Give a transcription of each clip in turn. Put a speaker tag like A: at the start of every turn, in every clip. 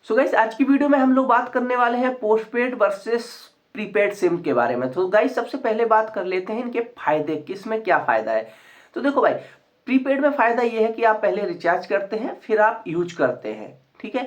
A: So guys आज की video में हम लोग बात करने वाले हैं पोस्टपेड वर्सेस प्रीपेड सिम के बारे में। तो गाइस सबसे पहले बात कर लेते हैं इनके फायदे, किसमें क्या फायदा है। तो देखो भाई, प्रीपेड में फायदा ये है कि आप पहले रिचार्ज करते हैं फिर आप यूज करते हैं, ठीक है।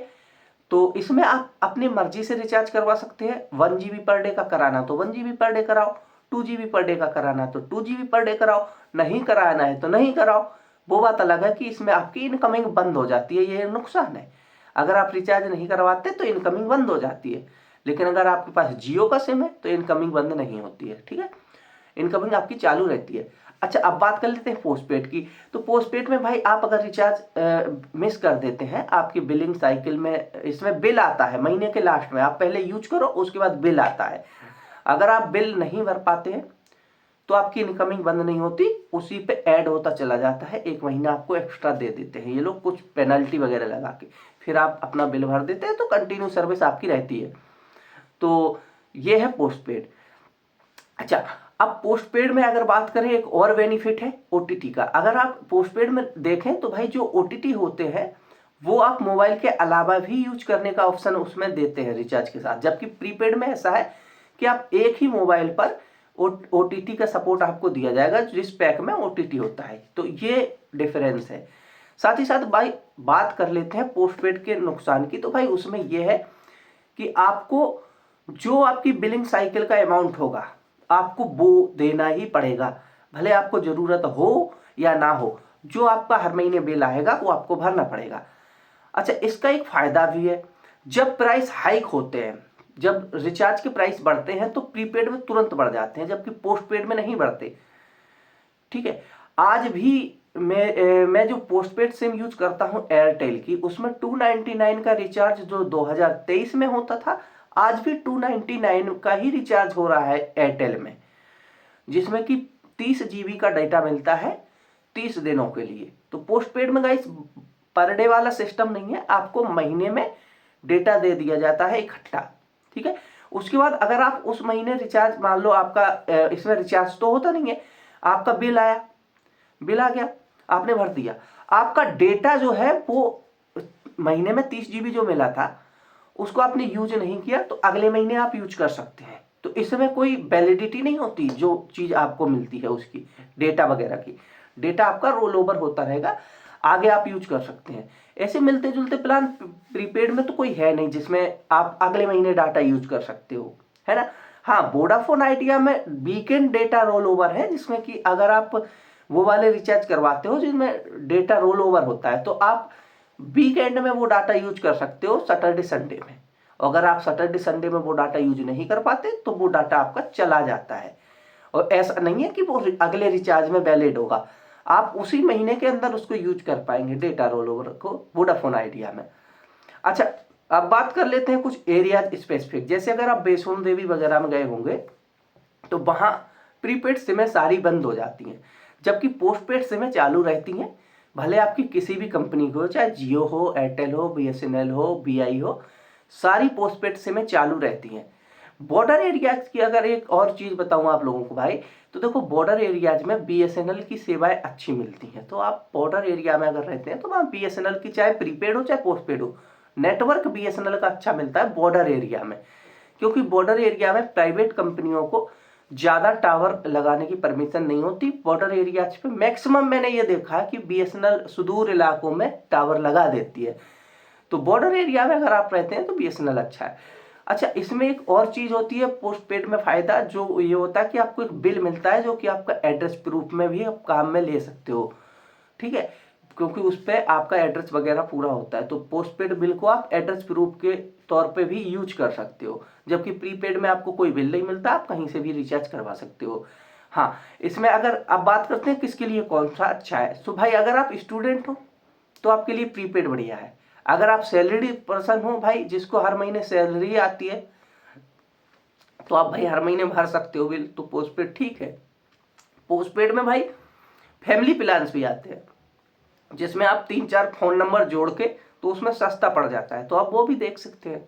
A: तो इसमें आप अपनी मर्जी से रिचार्ज करवा सकते हैं। 1 GB पर डे का कराना तो 1 GB पर डे कराओ, 2 GB पर डे का कराना तो 2 GB पर डे कराओ, नहीं कराना है तो नहीं कराओ। वो बात अलग है कि इसमें आपकी इनकमिंग बंद हो जाती है, ये नुकसान है। अगर आप रिचार्ज नहीं करवाते तो इनकमिंग बंद हो जाती है, लेकिन अगर आपके पास जियो का सिम है तो इनकमिंग बंद नहीं होती है, ठीक है। इनकमिंग आपकी चालू रहती है। अच्छा, अब बात कर लेते हैं पोस्टपेड की। तो पोस्टपेड में भाई आप अगर रिचार्ज मिस कर देते हैं, आपकी बिलिंग साइकिल में इसमें बिल आता है महीने के लास्ट में, आप पहले यूज करो उसके बाद बिल आता है। अगर आप बिल नहीं भर पाते हैं तो आपकी इनकमिंग बंद नहीं होती, उसी पे ऐड होता चला जाता है। 1 महीना आपको एक्स्ट्रा दे देते हैं ये लोग, कुछ पेनल्टी वगैरह लगा के, फिर आप अपना बिल भर देते हैं तो कंटिन्यू सर्विस आपकी रहती है। तो ये है पोस्टपेड। अच्छा, अब पोस्टपेड में अगर बात करें एक और बेनिफिट है ओटीटी का। अगर आप पोस्टपेड में देखें तो भाई जो ओटीटी होते हैं वो आप मोबाइल के अलावा भी यूज करने का ऑप्शन उसमें देते हैं रिचार्ज के साथ, जबकि प्रीपेड में ऐसा है कि आप एक ही मोबाइल पर ओटीटी का सपोर्ट आपको दिया जाएगा जिस पैक में ओटीटी होता है। तो ये डिफरेंस है। साथ ही साथ भाई बात कर लेते हैं पोस्टपेड के नुकसान की। तो भाई उसमें यह है कि आपको जो आपकी बिलिंग साइकिल का अमाउंट होगा आपको वो देना ही पड़ेगा, भले आपको जरूरत हो या ना हो। जो आपका हर महीने बिल आएगा वो आपको भरना पड़ेगा। अच्छा, इसका एक फायदा भी है, जब प्राइस हाइक होते हैं, जब रिचार्ज के प्राइस बढ़ते हैं तो प्रीपेड में तुरंत बढ़ जाते हैं, जबकि पोस्टपेड में नहीं बढ़ते, ठीक है। आज भी मैं जो पोस्टपेड सिम यूज करता हूं एयरटेल की, उसमें 299 का रिचार्ज जो 2023 में होता था, आज भी 299 का ही रिचार्ज हो रहा है एयरटेल में, जिसमें कि 30 GB का डाटा मिलता है 30 दिनों के लिए। तो पोस्टपेड में गाइस पर डे वाला सिस्टम नहीं है, आपको महीने में डेटा दे दिया जाता है इकट्ठा, ठीक है। उसके बाद अगर आप उस महीने रिचार्ज, मान लो आपका इसमें रिचार्ज तो होता नहीं है, आपका बिल आया, बिल आ गया, आपने भर दिया, आपका डेटा जो है वो महीने में 30 GB जो मिला था उसको आपने यूज नहीं किया तो अगले महीने आप यूज कर सकते हैं। तो इसमें कोई वैलिडिटी नहीं होती, जो चीज आपको मिलती है उसकी डेटा वगैरह की, डेटा आपका रोल ओवर होता रहेगा, आगे आप यूज कर सकते हैं। ऐसे मिलते जुलते प्लान प्रीपेड में तो कोई है नहीं जिसमें आप अगले महीने डाटा यूज कर सकते हो, है ना। हाँ, वोडाफोन आइडिया में वीकेंड डेटा रोल ओवर है, जिसमें कि अगर आप वो वाले रिचार्ज करवाते हो जिसमें डेटा रोल ओवर होता है तो आप वीकेंड में वो डाटा यूज कर सकते हो, सैटरडे संडे में। अगर आप सैटरडे संडे में वो डाटा यूज नहीं कर पाते तो वो डाटा आपका चला जाता है, और ऐसा नहीं है कि वो अगले रिचार्ज में वैलिड होगा, आप उसी महीने के अंदर उसको यूज कर पाएंगे डेटा रोल ओवर को वोडाफोन आइडिया में। अच्छा, अब बात कर लेते हैं कुछ एरिया स्पेसिफिक। जैसे अगर आप वैष्णो देवी वगैरह में गए होंगे तो वहां प्रीपेड सिमें सारी बंद हो जाती हैं, जबकि पोस्टपेड सिमें चालू रहती हैं। भले आपकी किसी भी कंपनी को, चाहे जियो हो, एयरटेल हो, बीएसएनएल हो, बीआई हो, सारी पोस्टपेड सिमें चालू रहती हैं। बॉर्डर एरियाज की अगर एक और चीज बताऊं आप लोगों को भाई, तो देखो बॉर्डर एरियाज में बीएसएनएल की सेवाएं अच्छी मिलती हैं। तो आप बॉर्डर एरिया में अगर रहते हैं तो वहां बीएसएनएल की, चाहे प्रीपेड हो चाहे पोस्टपेड हो, नेटवर्क बीएसएनएल का अच्छा मिलता है बॉर्डर एरिया में। क्योंकि बॉर्डर एरिया में प्राइवेट कंपनियों को ज्यादा टावर लगाने की परमिशन नहीं होती। बॉर्डर एरियाज पे मैक्सिमम मैंने ये देखा है कि बीएसएनएल सुदूर इलाकों में टावर लगा देती है। तो बॉर्डर एरिया में अगर आप रहते हैं तो बीएसएनएल अच्छा है। अच्छा, इसमें एक और चीज होती है पोस्टपेड में फायदा, जो ये होता है कि आपको एक बिल मिलता है जो कि आपका एड्रेस प्रूफ में भी आप काम में ले सकते हो, ठीक है, क्योंकि उस पर आपका एड्रेस वगैरह पूरा होता है। तो पोस्टपेड बिल को आप एड्रेस प्रूफ के तौर पे भी यूज कर सकते हो, जबकि प्रीपेड में आपको कोई बिल नहीं मिलता, आप कहीं से भी रिचार्ज करवा सकते हो। हाँ, इसमें अगर अब बात करते हैं किसके लिए कौन सा अच्छा है, तो भाई अगर आप स्टूडेंट हो तो आपके लिए प्रीपेड बढ़िया है। अगर आप सैलरी पर्सन हो भाई, जिसको हर महीने सैलरी आती है, तो आप भाई हर महीने भर सकते हो बिल, तो पोस्टपेड ठीक है। पोस्टपेड में भाई फैमिली प्लान्स भी आते हैं जिसमें आप 3-4 फोन नंबर जोड़ के, तो उसमें सस्ता पड़ जाता है, तो आप वो भी देख सकते हैं।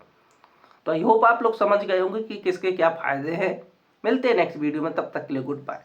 A: तो आई होप आप लोग समझ गए होंगे कि किसके क्या फायदे हैं। मिलते हैं नेक्स्ट वीडियो में, तब तक के लिए गुड बाय।